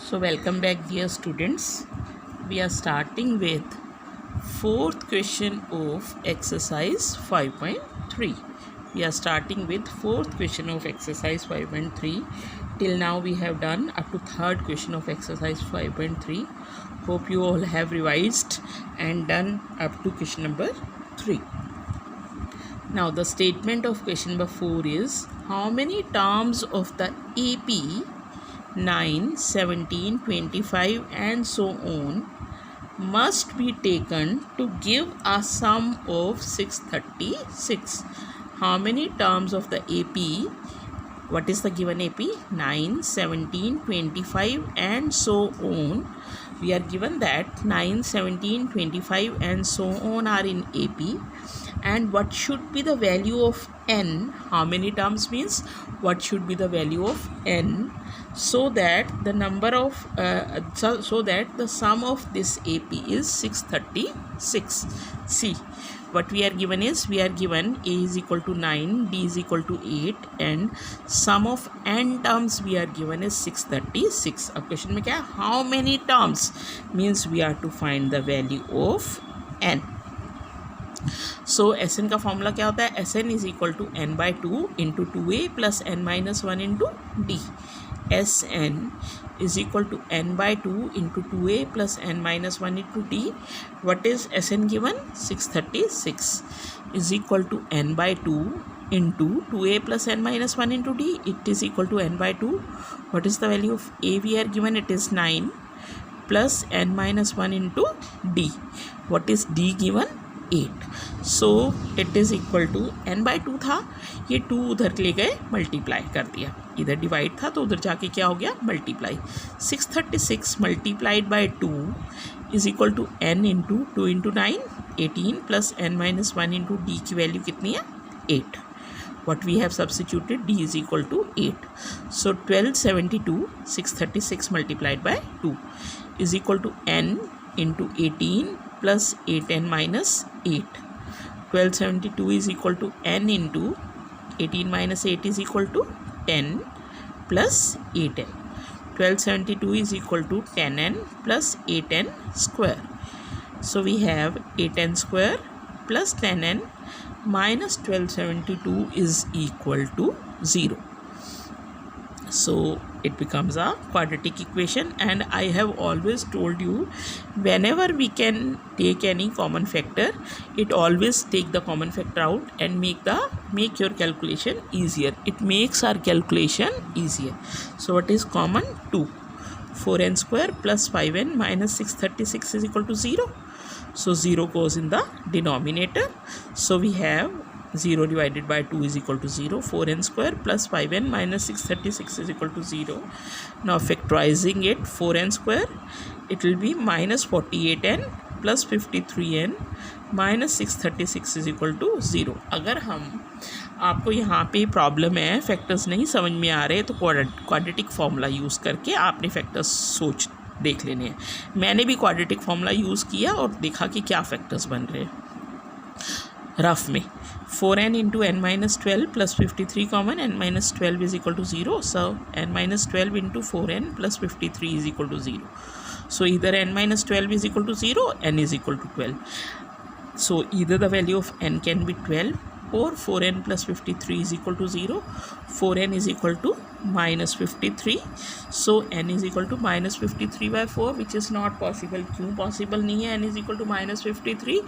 So welcome back dear students. We are starting with fourth question of exercise 5.3. We are starting with fourth question of exercise 5.3. Till now we have done up to third question of exercise 5.3. Hope you all have revised and done up to question number 3. Now the statement of question number 4 is, how many terms of the AP 9, 17, 25 and so on must be taken to give a sum of 636? How many terms of the AP? What is the given AP? 9, 17, 25 and so on. We are given that 9, 17, 25 and so on are in AP. And what should be the value of n? How many terms means what should be the value of n, so that the number of so that the sum of this AP is 636. See, what we are given is, we are given A is equal to 9, D is equal to 8 and sum of n terms we are given is 636. अब question में क्या है, how many terms means we are to find the value of n. So S N का formula क्या होता है, S N is equal to N by 2 into 2a plus N minus 1 into D. S N is equal to N by 2 into 2a plus N minus 1 into D. What is S N given? 636 is equal to N by 2 into 2a plus N minus 1 into D. It is equal to N by 2. What is the value of a we are given? It is 9 plus N minus 1 into D. What is d given? 8. So it is equal to n by 2 था, ये 2 उधर ले गए multiply कर दिया, इधर divide था तो उधर जाके क्या हो गया, multiply. 636 multiplied by 2 is equal to n into 2 into 9 18 plus n minus 1 into D की वैल्यू कितनी है? 8. what we have substituted, d is equal to 8. So 1272 636 multiplied by 2 is equal to n into 18 plus 8n minus 8. 1272 is equal to n into 18 minus 8 is equal to 10 plus 8n. 1272 is equal to 10n plus 8n square. So we have 8n square plus 10n minus 1272 is equal to 0. So it becomes a quadratic equation, and I have always told you, whenever we can take any common factor, it always take the common factor out and make your calculation easier. It makes our calculation easier. So what is common? 2. 4n square plus 5n minus 636 is equal to 0. So 0 goes in the denominator. So we have 0 divided by 2 is equal to 0. 4n square plus 5n minus 636 is equal to 0. Now factorizing it, 4n square, it will be minus 48n plus 53n minus 636 is equal to 0. अगर हम आपको यहाँ पे problem है, factors नहीं समझ में आ रहे, तो क्वाड्रेटिक फार्मूला यूज़ करके आपने फैक्टर्स सोच देख लेने हैं. मैंने भी क्वाड्रेटिक फार्मूला यूज़ किया और देखा कि क्या फैक्टर्स बन रहे हैं रफ में. 4n into N minus 12 plus 53 common, n minus 12 is equal to 0. So n minus 12 into 4n plus 53 is equal to 0. So इधर n minus 12 is equal to 0, n is equal to 12. So either the value of n can be 12 or 4n plus 53 is equal to 0. 4n is equal to minus 53. So n is equal to minus 53 by 4, which is not possible. क्यों possible नहीं है n is equal to minus 53?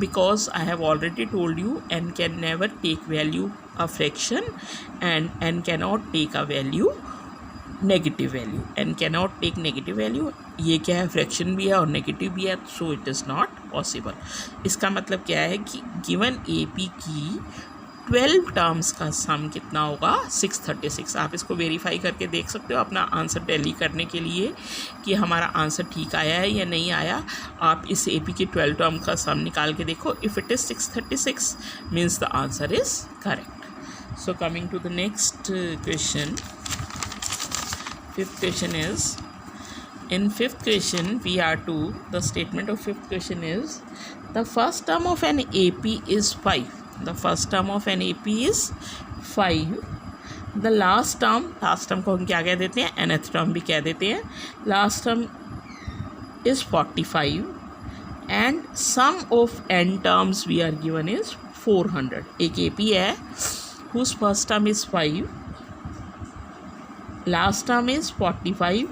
Because I have already told you n can never take value a fraction and n cannot take a value negative value. n cannot take negative value. ये क्या है, fraction भी है और negative भी है, so it is not possible. इसका मतलब क्या है कि गिवन AP की 12 टर्म्स का सम कितना होगा? 636. आप इसको वेरीफाई करके देख सकते हो अपना आंसर टैली करने के लिए कि हमारा आंसर ठीक आया है या नहीं आया. आप इस AP की 12 टर्म का सम निकाल के देखो. If it is 636 means the answer is correct. So coming to the next question. Fifth question is, in fifth question we are to, the statement of fifth question is, the first term of an AP is 5. The first term of an AP is 5. The last term को हम क्या कह देते हैं, nth term भी कह देते हैं. Last term is 45 and sum of n terms we are given is 400. एक AP है whose first term is 5, last term is 45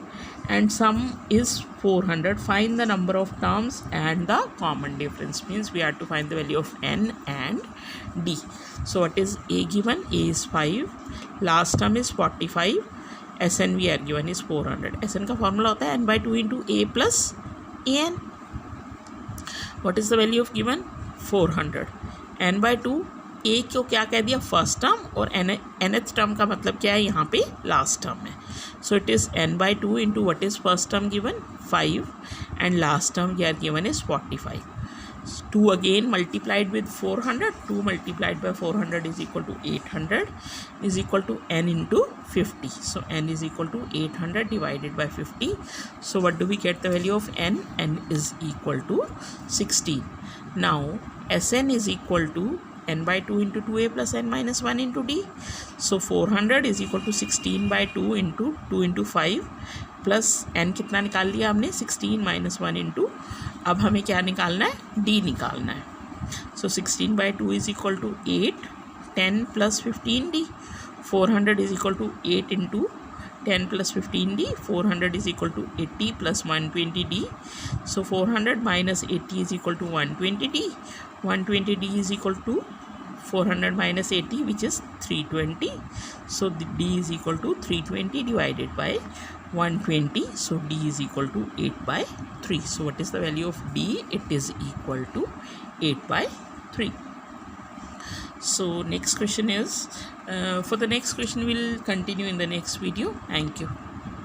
and sum is 400. Find the number of terms and the common difference. Means we have to find the value of n and d. So what is A given? A is 5, last term is 45, Sn we are given is 400. Sn का formula होता है n by 2 into A plus an. What is the value of given? 400. n by 2, ए को क्या कह दिया, first term, और nth term का मतलब क्या है, यहाँ पे लास्ट टर्म है. So it is n by 2 into what is first term given 5 and last term we are given is 45. 2 again multiplied with 400, 2 multiplied by 400 is equal to 800 is equal to n into 50. So n is equal to 800 divided by 50. So what do we get the value of n? n is equal to 16. Now Sn is equal to n by 2 into 2a plus n minus 1 into d. So 400 is equal to 16 by 2 into 5 plus n कितना निकाल लिया हमने, 16 minus 1 into, अब हमें क्या निकालना है, d निकालना है. So 16 by 2 is equal to 8, 10 plus 15d. 400 is equal to 8 into 10 plus 15d. 400 is equal to 80 plus 120d. So 400 minus 80 is equal to 120d. 120d is equal to 400 minus 80, which is 320. So the d is equal to 320 divided by 120. So d is equal to 8 by 3. So what is the value of d? It is equal to 8 by 3. So next question is, for the next question we'll continue in the next video. Thank you.